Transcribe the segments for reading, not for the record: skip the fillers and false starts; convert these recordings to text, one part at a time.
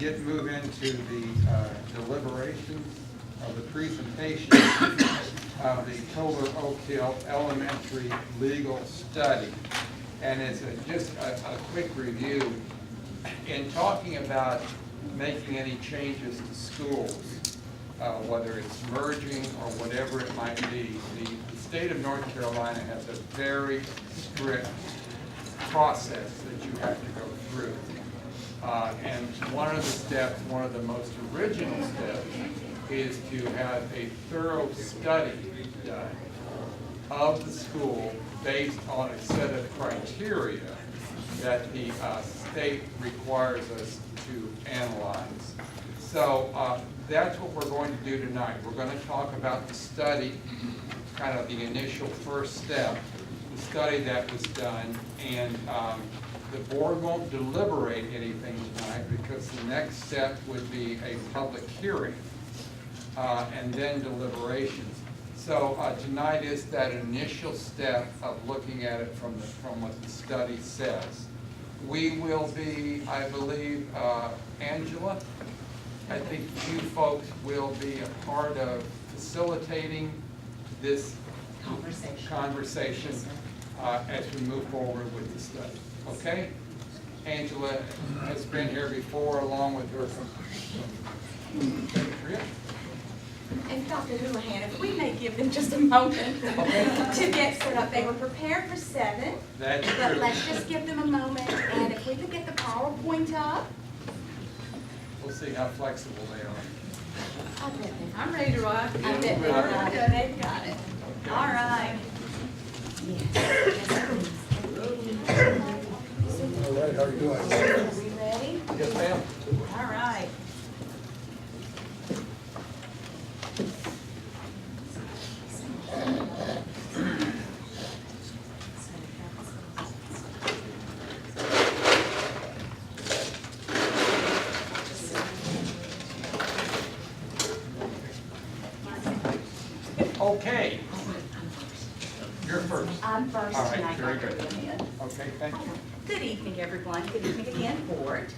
Move into the deliberations of the presentation of the Toler Oak Hill Elementary Legal Study. And it's just a quick review. In talking about making any changes to schools, whether it's merging or whatever it might be, the state of North Carolina has a very strict process that you have to go through. And one of the steps, one of the most original steps, is to have a thorough study done of the school based on a set of criteria that the state requires us to analyze. So that's what we're going to do tonight. We're going to talk about the study, kind of the initial first step, the study that was done, and the board won't deliberate anything tonight because the next step would be a public hearing and then deliberations. So tonight is that initial step of looking at it from what the study says. We will be, I believe, Angela, I think you folks will be a part of facilitating this conversation as we move forward with the study. Okay? Angela has been here before along with her. And Dr. Houlihan, if we may give them just a moment to get set up. They were prepared for 7, but let's just give them a moment. And if we could get the PowerPoint up. We'll see how flexible they are. I bet I'm ready to rock. I bet they've got it. They've got it. Okay. All right. Yes. All right, how are you doing? Are we ready? Yes, ma'am. All right. Okay. You're first. I'm first All right, tonight, very Dr. good. Houlihan. Okay, thank you. Good evening, everyone. Good evening again, board.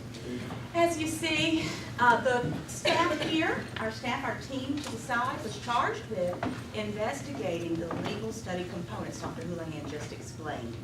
As you see, the staff here, our team to the side was charged with investigating the legal study components Dr. Houlihan just explained.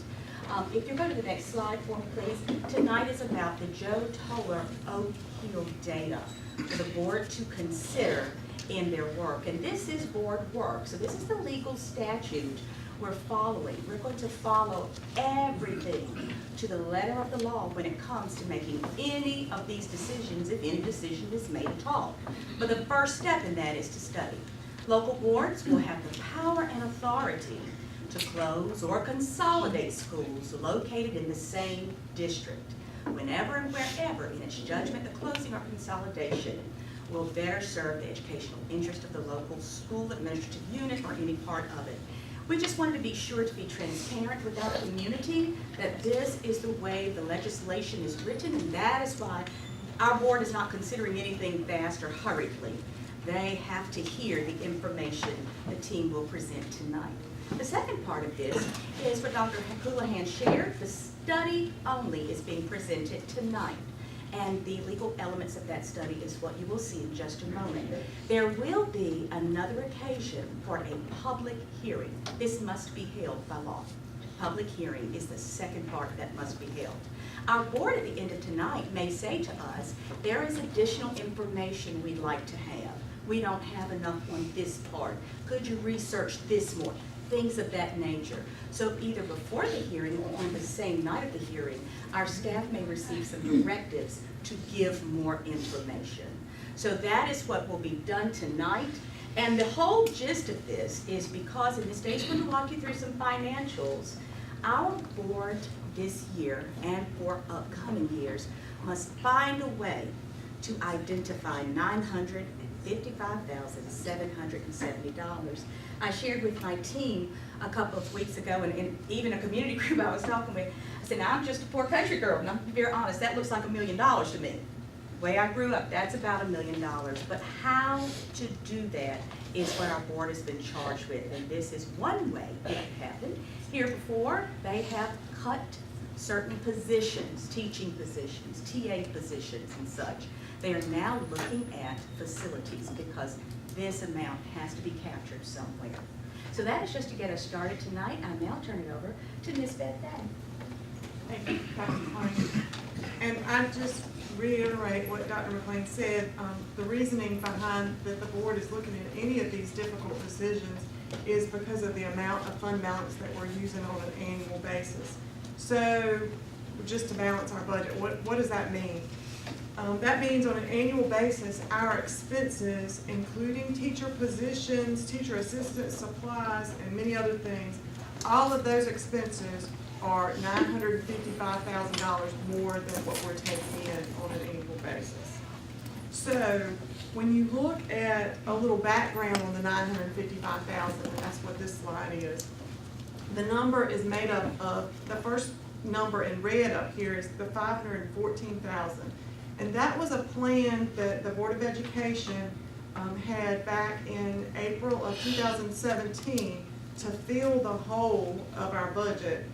If you go to the next slide for me, please. Tonight is about the Joe Toler Oak Hill data for the board to consider in their work. And this is board work. So this is the legal statute we're following. We're going to follow everything to the letter of the law when it comes to making any of these decisions, if any decision is made at all. But the first step in that is to study. Local boards will have the power and authority to close or consolidate schools located in the same district. Whenever and wherever, in its judgment, the closing or consolidation will better serve the educational interest of the local school administrative unit or any part of it. We just wanted to be sure to be transparent with our community that this is the way the legislation is written, and that is why our board is not considering anything fast or hurriedly. They have to hear the information the team will present tonight. The second part of this is what Dr. Houlihan shared. The study only is being presented tonight. And the legal elements of that study is what you will see in just a moment. There will be another occasion for a public hearing. This must be held by law. Public hearing is the second part that must be held. Our board at the end of tonight may say to us, there is additional information we'd like to have. We don't have enough on this part. Could you research this more? Things of that nature. So either before the hearing or on the same night of the hearing, our staff may receive some directives to give more information. So that is what will be done tonight. And the whole gist of this is because, in this day, is going to walk you through some financials. Our board this year and for upcoming years must find a way to identify $955,770. I shared with my team a couple of weeks ago, and even a community group I was talking with, I said, now I'm just a poor country girl, and I'm very honest, that looks like $1 million to me. The way I grew up, that's about $1 million. But how to do that is what our board has been charged with, and this is one way it happened. Here before, they have cut certain positions, teaching positions, TA positions and such. They are now looking at facilities because this amount has to be captured somewhere. So that is just to get us started tonight. I now turn it over to Ms. Beth Day. Thank you, Dr. McLean. And I just reiterate what Dr. McLean said. The reasoning behind that the board is looking at any of these difficult decisions is because of the amount of fund balance that we're using on an annual basis. So just to balance our budget, what does that mean? That means on an annual basis, our expenses, including teacher positions, teacher assistance supplies, and many other things, all of those expenses are $955,000 more than what we're taking in on an annual basis. So when you look at a little background on the $955,000, and that's what this slide is, the number is made up of, the first number in red up here is the $514,000. And that was a plan that the Board of Education had back in April of 2017 to fill the hole of our budget.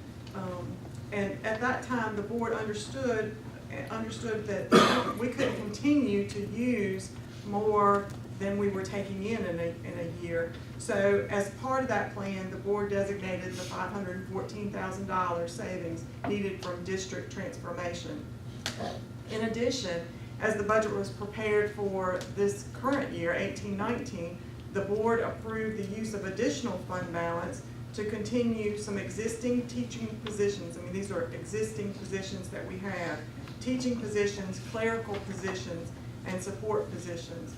And at that time, the board understood that we couldn't continue to use more than we were taking in a year. So as part of that plan, the board designated the $514,000 savings needed from district transformation. In addition, as the budget was prepared for this current year, 18-19, the board approved the use of additional fund balance to continue some existing teaching positions. I mean, these are existing positions that we have. Teaching positions, clerical positions, and support positions.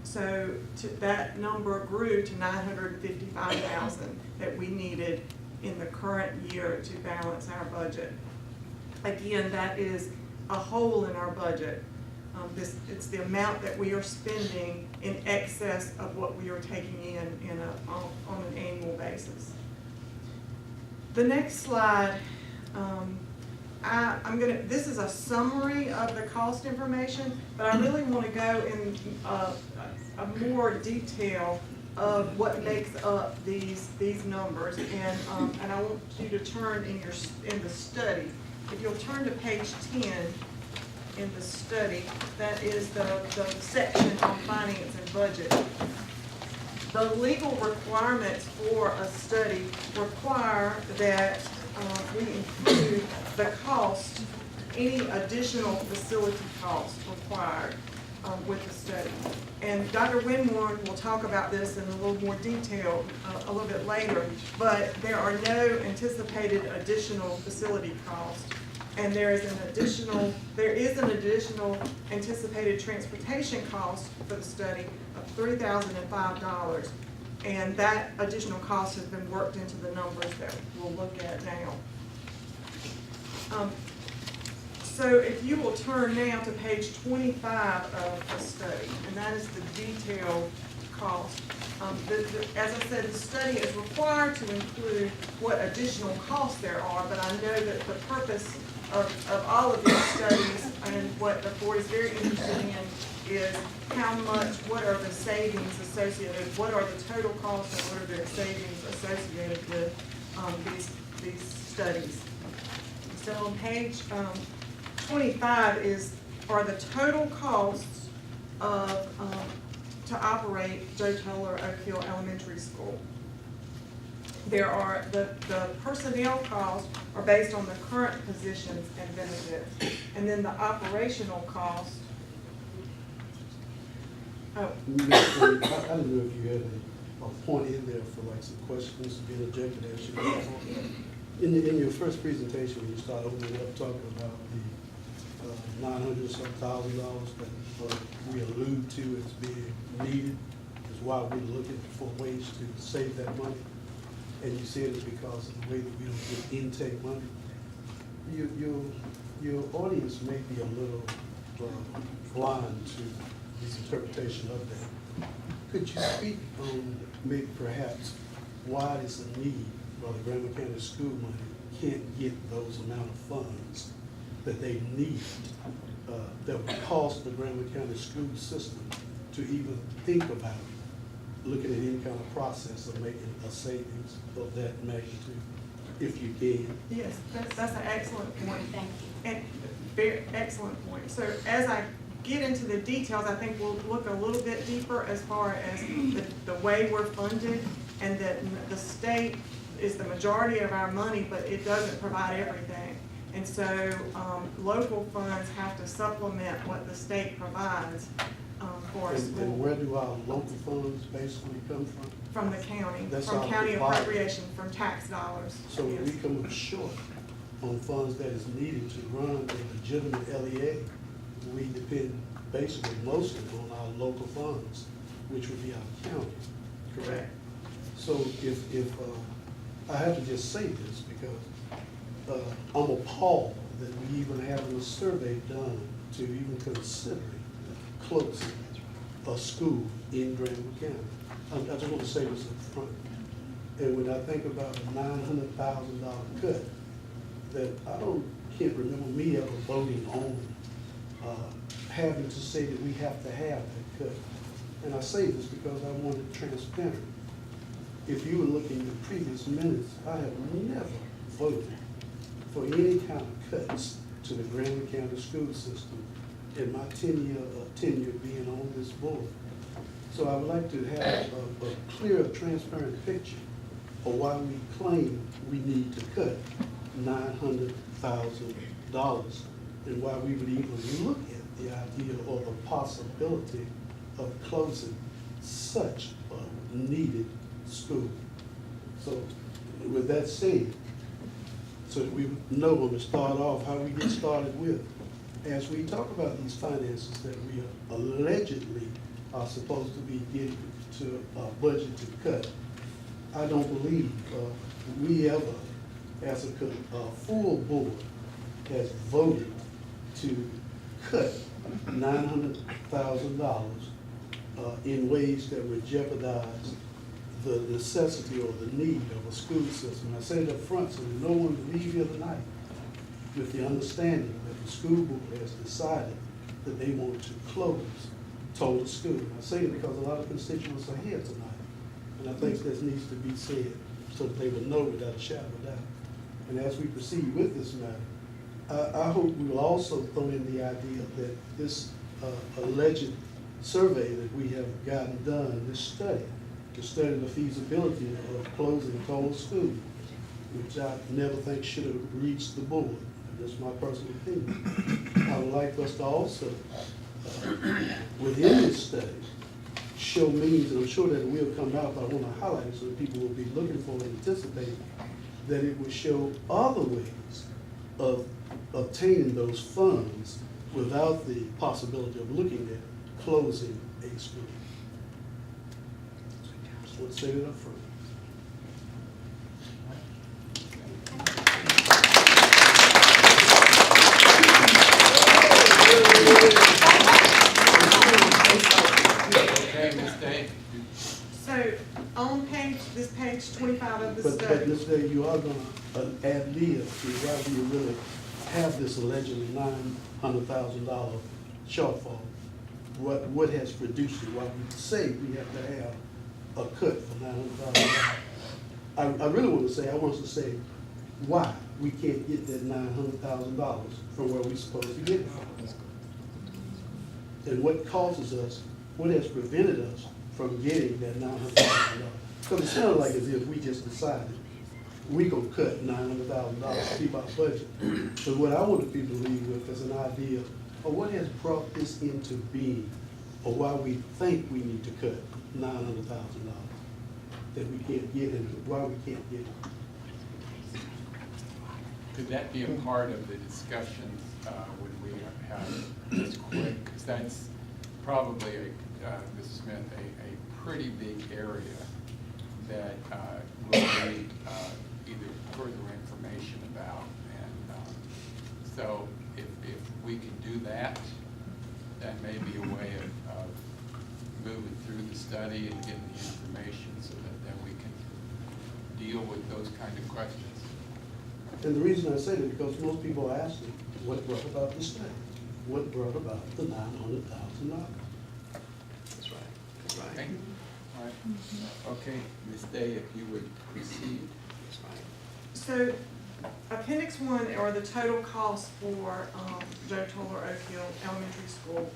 So that number grew to $955,000 that we needed in the current year to balance our budget. Again, that is a hole in our budget. It's the amount that we are spending in excess of what we are taking in on an annual basis. The next slide, this is a summary of the cost information, but I really want to go in a more detail of what makes up these numbers, and I want you to turn in the study. If you'll turn to page 10 in the study, that is the section on finance and budget. The legal requirements for a study require that we include the cost, any additional facility cost required with the study. And Dr. Winmore will talk about this in a little more detail a little bit later, but there are no anticipated additional facility costs. And there is an additional anticipated transportation cost for the study of $3,005. And that additional cost has been worked into the numbers that we'll look at now. So if you will turn now to page 25 of the study, and that is the detailed cost. As I said, the study is required to include what additional costs there are, but I know that the purpose of all of these studies and what the board is very interested in is what are the savings associated, what are the total costs and what are the savings associated with these studies. So on page 25 are the total costs of to operate Joe Toler Oak Hill Elementary School. There are the personnel costs are based on the current positions and benefits, and then the operational cost. Oh, I don't know if you had a point in there for like some questions to be interjected as you go on. In your first presentation, when you start opening up talking about the $900-some-thousand that we allude to as being needed, is why we're looking for ways to save that money. And you said it's because of the way that we don't get intake money. Your audience may be a little blind to this interpretation of that. Could you speak on maybe perhaps why it's a need why the Graham County school money can't get those amount of funds that they need that would cost the Graham County school system to even think about looking at any kind of process of making a savings of that magnitude, if you can? yes, that's an excellent point. Thank you. And very excellent point. So as I get into the details, I think we'll look a little bit deeper as far as the way we're funded, and that the state is the majority of our money, but it doesn't provide everything. And so, local funds have to supplement what the state provides, for a And school. where do our local funds basically come from? From the county, That's from all county provided. appropriation, from tax dollars. So when Yes. we come up short on funds that is needed to run a legitimate LEA, we depend basically mostly on our local funds, which would be our county, correct? So if I have to just say this because I'm appalled that we even having a survey done to even consider closing a school in Granville County. I just want to say this up front. And when I think about a $900,000 cut, that can't remember me ever voting on having to say that we have to have that cut. And I say this because I want it transparent. If you were looking at previous minutes, I have never voted for any kind of cuts to the Granville County school system in my tenure being on this board. So I would like to have a clear, transparent picture of why we claim we need to cut $900,000 and why we would even look at the idea or the possibility of closing such a needed school. So with that said, so that we know when we start off how we get started with, as we talk about these finances that we allegedly are supposed to be getting to a budget to cut, I don't believe we ever, as a full board, has voted to cut $900,000 in ways that would jeopardize the necessity or the need of a school system. I say it up front so that no one will leave here tonight with the understanding that the school board has decided that they want to close Toler School. I say it because a lot of constituents are here tonight, and I think this needs to be said so that they will know without a shadow of doubt. And as we proceed with this matter, I hope we will also throw in the idea that this alleged survey that we have gotten done, this study, to study the feasibility of closing Toler School, which I never think should have reached the board. That's my personal opinion. I would like us to also, within this study, show means, and I'm sure that it will come out, but I want to highlight it so that people will be looking for and anticipating, that it will show other ways of obtaining those funds without the possibility of looking at closing a school. Just want to say that up front. Okay, Ms. Day. So, on this page 25 of the But study. Ms. Day, you are gonna add lib to why do you really have this allegedly $900,000 shortfall? What has produced it? Why we say we have to have a cut for $900,000? I really want to say, I want us to say why we can't get that $900,000 from where we're supposed to get it from. And what causes us, what has prevented us from getting that $900,000? Because it sounded like as if we just decided we gonna cut $900,000 to keep our budget. So what I want people to leave with is an idea of what has brought this into being, or why we think we need to cut $900,000 that we can't get, and why we can't get it. Could that be a part of the discussions when we have this quick? Because that's probably, Mrs. Smith, a pretty big area that will need either further information about. And so if we can do that, that may be a way of moving through the study and getting the information so that then we can deal with those kind of questions. And the reason I say that because most people are asking, what brought about the study? What brought about the $900,000? That's right. That's right. Okay. All right. Okay, Ms. Day, if you would proceed. That's fine. So, Appendix 1, or the total cost for Joe Toler Oak Hill Elementary School,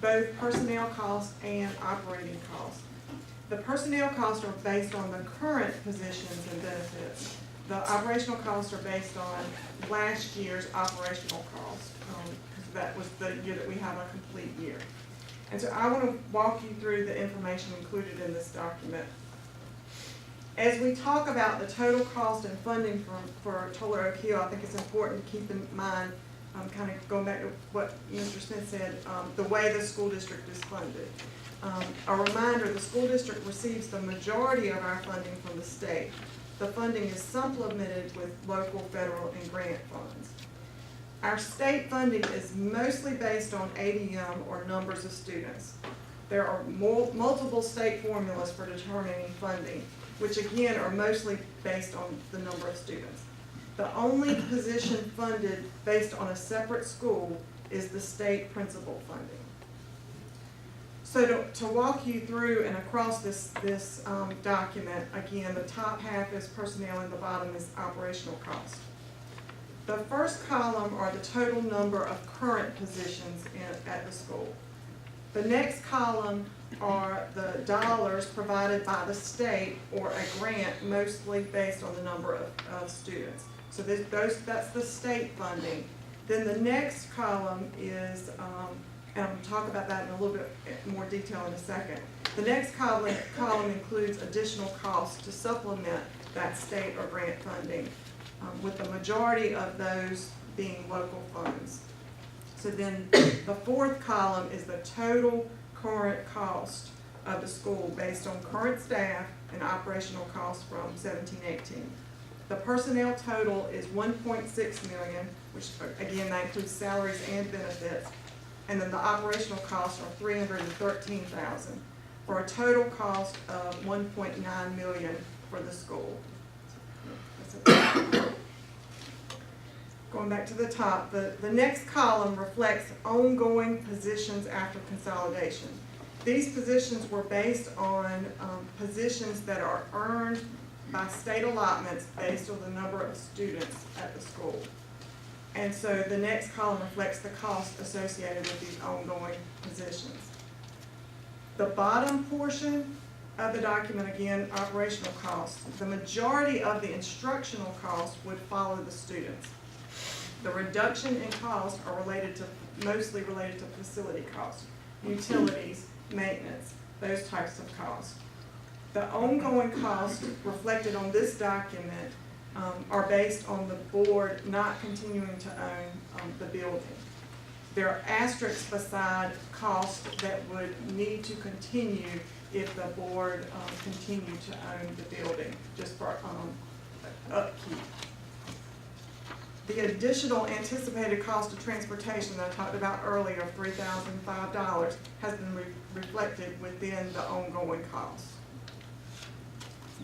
both personnel costs and operating costs. The personnel costs are based on the current positions and benefits. The operational costs are based on last year's operational costs, because that was the year that we have a complete year. And so I want to walk you through the information included in this document. As we talk about the total cost and funding for Toler Oak Hill, I think it's important to keep in mind, kind of going back to what Mr. Smith said, the way the school district is funded. A reminder, the school district receives the majority of our funding from the state. The funding is supplemented with local, federal, and grant funds. Our state funding is mostly based on ADM, or numbers of students. There are multiple state formulas for determining funding, which again are mostly based on the number of students. The only position funded based on a separate school is the state principal funding. So to walk you through and across this document, again, the top half is personnel and the bottom is operational cost. The first column are the total number of current positions at the school. The next column are the dollars provided by the state or a grant, mostly based on the number of students. So that's the state funding. Then the next column is, and I'm going to talk about that in a little bit more detail in a second. The next column includes additional costs to supplement that state or grant funding, with the majority of those being local funds. So then the fourth column is the total current cost of the school based on current staff and operational costs from 17-18. The personnel total is $1.6 million, which again, that includes salaries and benefits. And then the operational costs are $313,000 for a total cost of $1.9 million for the school. Going back to the top, the next column reflects ongoing positions after consolidation. These positions were based on positions that are earned by state allotments based on the number of students at the school. And so the next column reflects the cost associated with these ongoing positions. The bottom portion of the document, again, operational costs. The majority of the instructional costs would follow the students. The reduction in costs are mostly related to facility costs, utilities, maintenance, those types of costs. The ongoing costs reflected on this document are based on the board not continuing to own the building. There are asterisks beside costs that would need to continue if the board continued to own the building, just for upkeep. The additional anticipated cost of transportation that I talked about earlier, $3,005, has been reflected within the ongoing costs.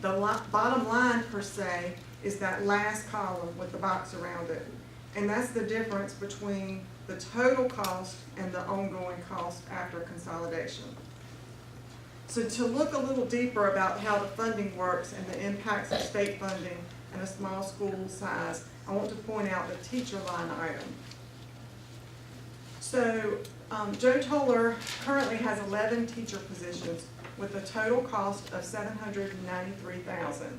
The bottom line, per se, is that last column with the box around it. And that's the difference between the total cost and the ongoing cost after consolidation. So to look a little deeper about how the funding works and the impacts of state funding and a small school size, I want to point out the teacher line item. So Joe Toler currently has 11 teacher positions with a total cost of $793,000.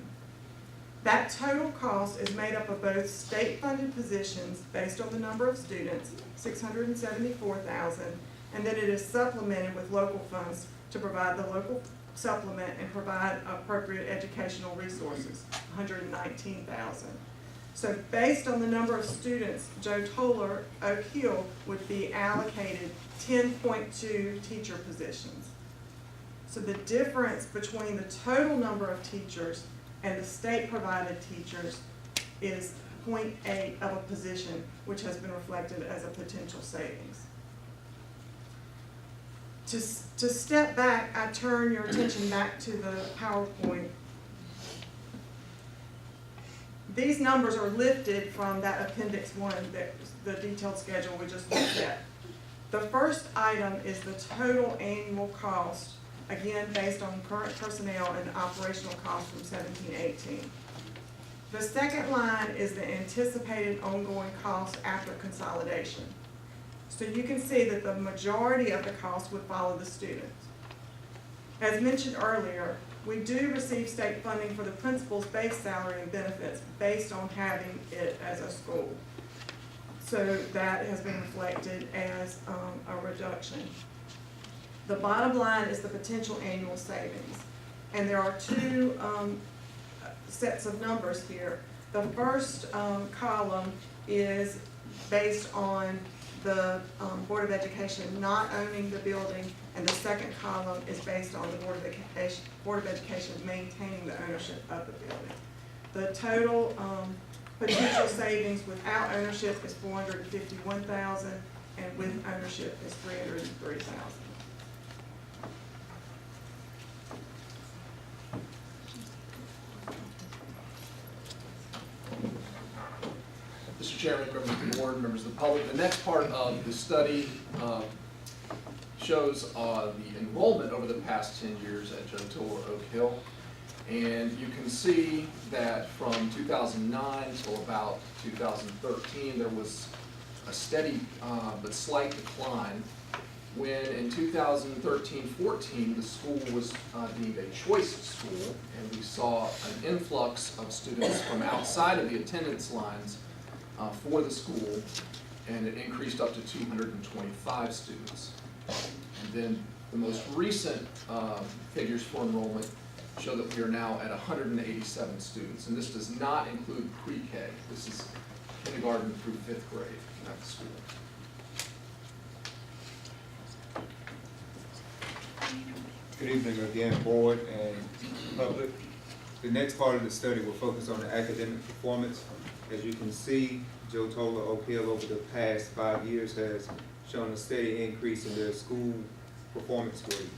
That total cost is made up of both state-funded positions based on the number of students, $674,000, and then it is supplemented with local funds to provide the local supplement and provide appropriate educational resources, $119,000. So based on the number of students, Joe Toler Oak Hill would be allocated 10.2 teacher positions. So the difference between the total number of teachers and the state-provided teachers is 0.8 of a position, which has been reflected as a potential savings. To step back, I turn your attention back to the PowerPoint. These numbers are lifted from that Appendix 1, the detailed schedule we just looked at. The first item is the total annual cost, again based on current personnel and operational costs from 17-18. The second line is the anticipated ongoing cost after consolidation. So you can see that the majority of the cost would follow the student. As mentioned earlier, we do receive state funding for the principal's base salary and benefits based on having it as a school. So that has been reflected as a reduction. The bottom line is the potential annual savings. And there are two sets of numbers here. The first column is based on the Board of Education not owning the building, and the second column is based on the Board of Education maintaining the ownership of the building. The total potential savings without ownership is $451,000, and with ownership is $303,000. Mr. Chairman, members of the board, members of the public, the next part of the study shows the enrollment over the past 10 years at Joe Toler Oak Hill. And you can see that from 2009 till about 2013, there was a steady but slight decline. When in 2013-14, the school was deemed a choice school, and we saw an influx of students from outside of the attendance lines for the school, and it increased up to 225 students. And then the most recent figures for enrollment show that we are now at 187 students, and this does not include pre-K. This is kindergarten through 5th grade at the school. Good evening again, board and public. The next part of the study will focus on the academic performance. As you can see, Joe Toler Oak Hill over the past 5 years has shown a steady increase in their school performance grades,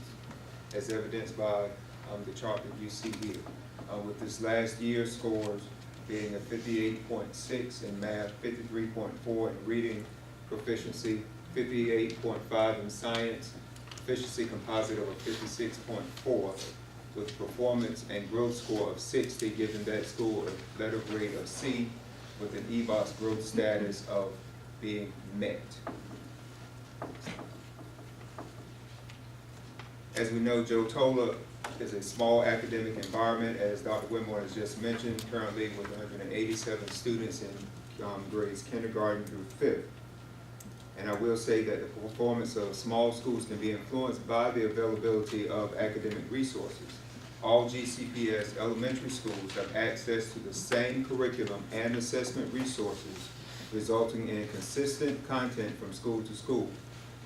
as evidenced by the chart that you see here. With this last year's scores being a 58.6 in math, 53.4 in reading proficiency, 58.5 in science, proficiency composite of a 56.4, with performance and growth score of 60, giving that school a letter grade of C, with an EBOS growth status of being met. As we know, Joe Toler is a small academic environment, as Dr. Whitmore has just mentioned, currently with 187 students in grades kindergarten through 5th. And I will say that the performance of small schools can be influenced by the availability of academic resources. All GCPS elementary schools have access to the same curriculum and assessment resources, resulting in consistent content from school to school.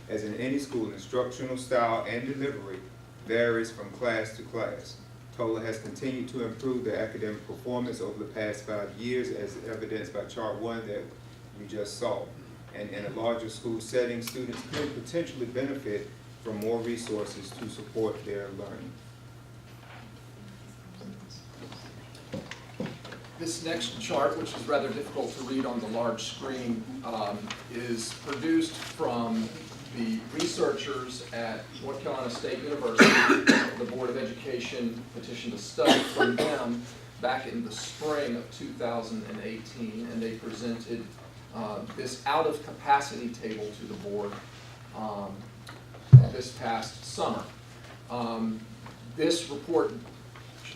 As in any school, instructional style and delivery varies from class to class. Toler has continued to improve their academic performance over the past 5 years, as evidenced by chart 1 that we just saw. And in a larger school setting, students could potentially benefit from more resources to support their learning. This next chart, which is rather difficult to read on the large screen, is produced from the researchers at North Carolina State University. The Board of Education petitioned a study from them back in the spring of 2018, and they presented this out of capacity table to the board this past summer. This report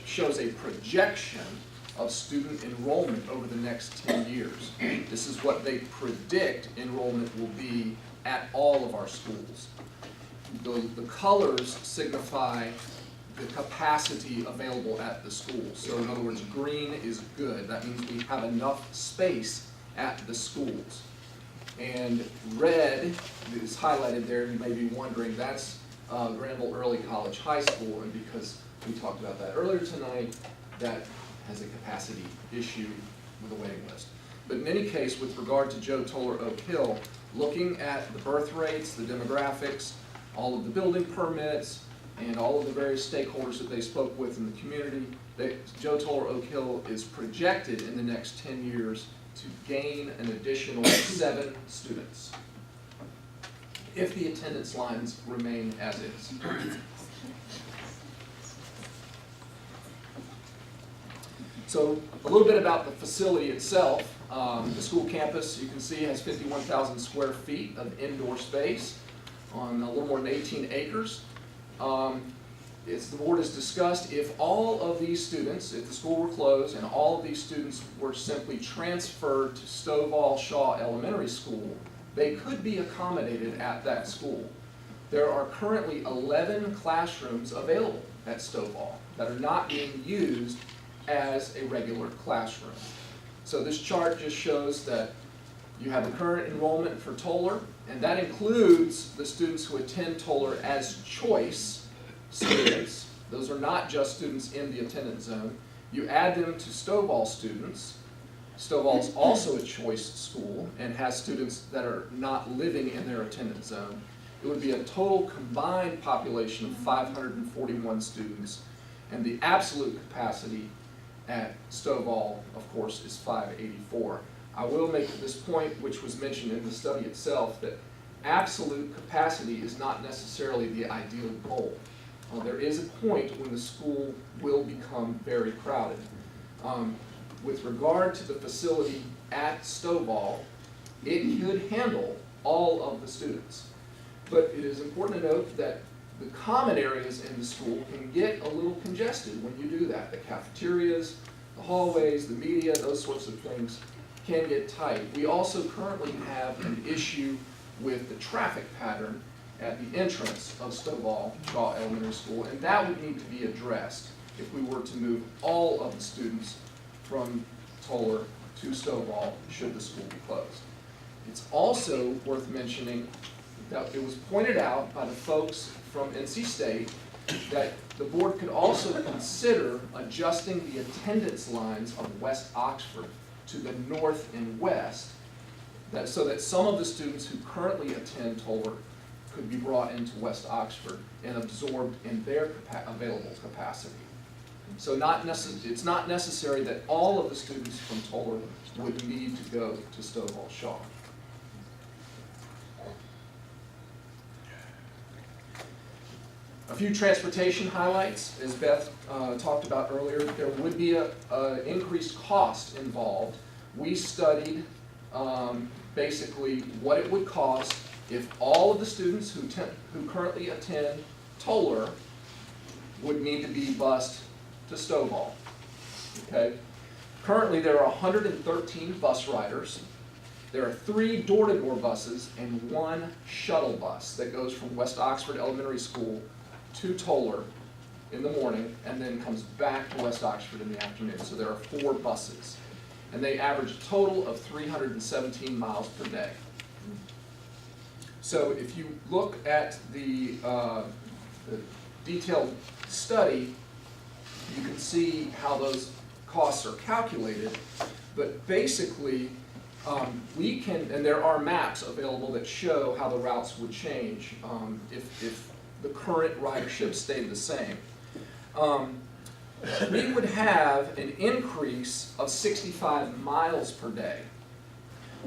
shows a projection of student enrollment over the next 10 years. This is what they predict enrollment will be at all of our schools. The colors signify the capacity available at the school. So in other words, green is good. That means we have enough space at the schools. And red is highlighted there. You may be wondering, that's Granville Early College High School, and because we talked about that earlier tonight, that has a capacity issue with a waiting list. But in any case, with regard to Joe Toler Oak Hill, looking at the birth rates, the demographics, all of the building permits, and all of the various stakeholders that they spoke with in the community, Joe Toler Oak Hill is projected in the next 10 years to gain an additional 7 students, if the attendance lines remain as is. So a little bit about the facility itself. The school campus, you can see, has 51,000 square feet of indoor space on a little more than 18 acres. As the board has discussed, if all of these students, if the school were closed and all of these students were simply transferred to Stovall Shaw Elementary School, they could be accommodated at that school. There are currently 11 classrooms available at Stovall that are not being used as a regular classroom. So this chart just shows that you have the current enrollment for Toler, and that includes the students who attend Toler as choice students. Those are not just students in the attendance zone. You add them to Stovall students. Stovall is also a choice school and has students that are not living in their attendance zone. It would be a total combined population of 541 students, and the absolute capacity at Stovall, of course, is 584. I will make this point, which was mentioned in the study itself, that absolute capacity is not necessarily the ideal goal. There is a point when the school will become very crowded. With regard to the facility at Stovall, it could handle all of the students. But it is important to note that the common areas in the school can get a little congested when you do that. The cafeterias, the hallways, the media, those sorts of things can get tight. We also currently have an issue with the traffic pattern at the entrance of Stovall Shaw Elementary School, and that would need to be addressed if we were to move all of the students from Toler to Stovall should the school be closed. It's also worth mentioning that it was pointed out by the folks from NC State that the board could also consider adjusting the attendance lines of West Oxford to the north and west, so that some of the students who currently attend Toler could be brought into West Oxford and absorbed in their available capacity. So it's not necessary that all of the students from Toler would need to go to Stovall Shaw. A few transportation highlights, as Beth talked about earlier. There would be an increased cost involved. We studied basically what it would cost if all of the students who currently attend Toler would need to be bused to Stovall. Okay? Currently there are 113 bus riders. There are 3 door-to-door buses and 1 shuttle bus that goes from West Oxford Elementary School to Toler in the morning and then comes back to West Oxford in the afternoon. So there are 4 buses. And they average a total of 317 miles per day. So if you look at the detailed study, you can see how those costs are calculated. But basically, we can, and there are maps available that show how the routes would change if the current ridership stayed the same. We would have an increase of 65 miles per day,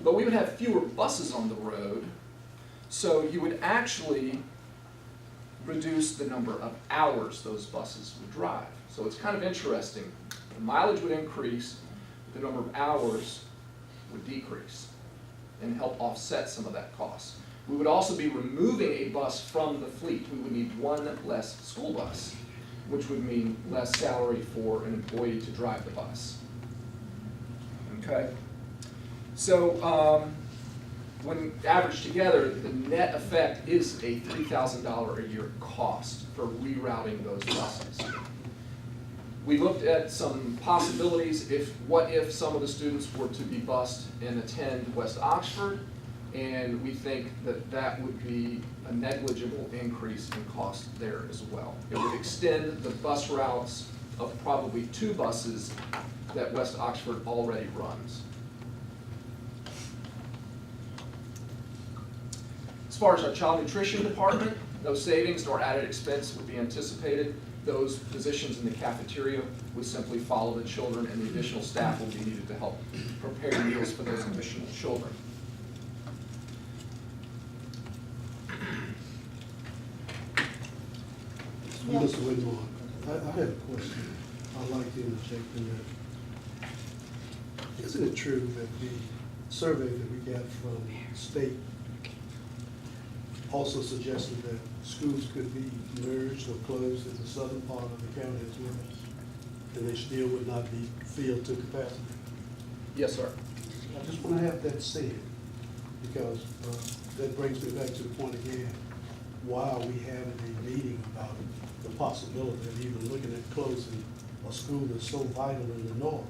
but we would have fewer buses on the road, so you would actually reduce the number of hours those buses would drive. So it's kind of interesting. The mileage would increase, but the number of hours would decrease and help offset some of that cost. We would also be removing a bus from the fleet. We would need 1 less school bus, which would mean less salary for an employee to drive the bus. Okay? So when averaged together, the net effect is a $3,000 a year cost for rerouting those buses. We looked at some possibilities. What if some of the students were to be bused and attend West Oxford? And we think that that would be a negligible increase in cost there as well. It would extend the bus routes of probably 2 buses that West Oxford already runs. As far as our child nutrition department, no savings nor added expense would be anticipated. Those positions in the cafeteria would simply follow the children, and the additional staff will be needed to help prepare meals for those additional children. Mr. Whitmore, I had a question. I'd like to interject in Isn't it true that the survey that we got from state also suggested that schools could be merged or closed in the southern part of the county as well? And they still would not be filled to capacity? Yes, sir. I just want to have that said, because that brings me back to the point again, why are we having a meeting about the possibility of even looking at closing a school that's so vital in the north,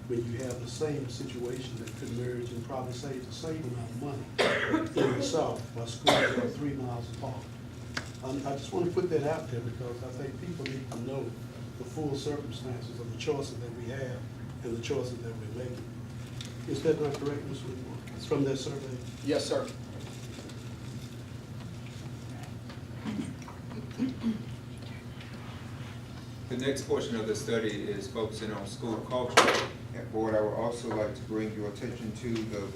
when you have the same situation that could merge and probably save the same amount of money in the south, while schools are 3 miles apart. I just want to put that out there because I think people need to know the full circumstances of the choices that we have and the choices that we're making. Is that not correct, Ms. Whitmore? It's from that survey? Yes, sir. The next portion of the study is focusing on school culture. And board, I would also like to bring your attention to the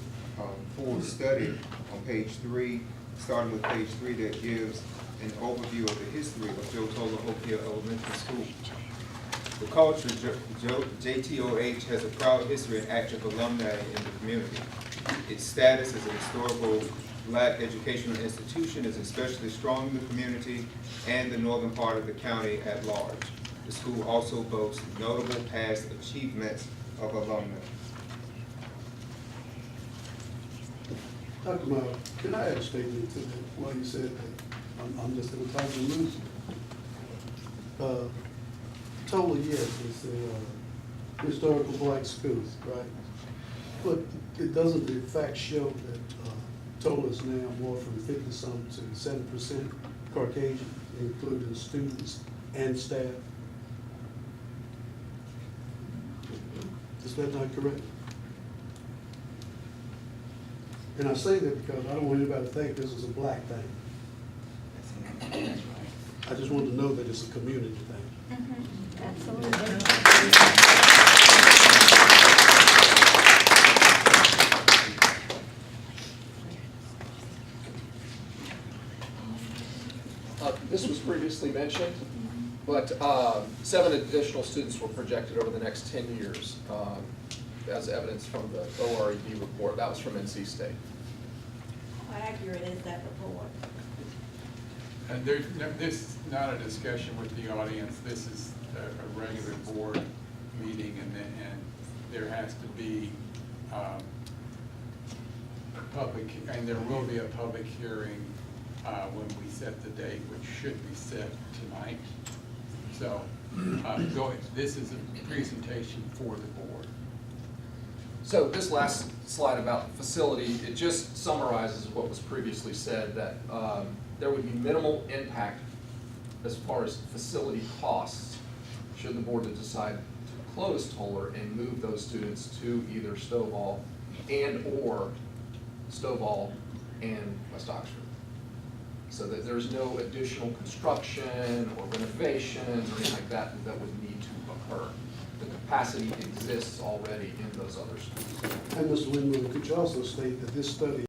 full study on page 3, starting with page 3, that gives an overview of the history of Joe Toler Oak Hill Elementary School. The culture, JTOH has a proud history and active alumni in the community. Its status as a historical Black educational institution is especially strong in the community and the northern part of the county at large. The school also boasts notable past achievements of alumni. Dr. Miles, can I add a statement to that? Well, you said that I'm just going to talk to lose. Toler, yes, it's a historical Black school, right? But it doesn't in fact show that Toler is now more from 50-some to 7% Caucasian, including students and staff. Is that not correct? And I say that because I don't want anybody to think this is a Black thing. I just want to know that it's a community thing. This was previously mentioned, but 7 additional students were projected over the next 10 years, as evidence from the ORED report. That was from NC State. How accurate is that report? And this is not a discussion with the audience. This is a regular board meeting, and there has to be a public, and there will be a public hearing when we set the date, which should be set tonight. So this is a presentation for the board. So this last slide about the facility, it just summarizes what was previously said, that there would be minimal impact as far as facility costs should the board decide to close Toler and move those students to either Stovall and/or Stovall and West Oxford. So that there's no additional construction or renovations or anything like that that would need to occur. The capacity exists already in those other schools. And Mr. Windmill, could you also state that this study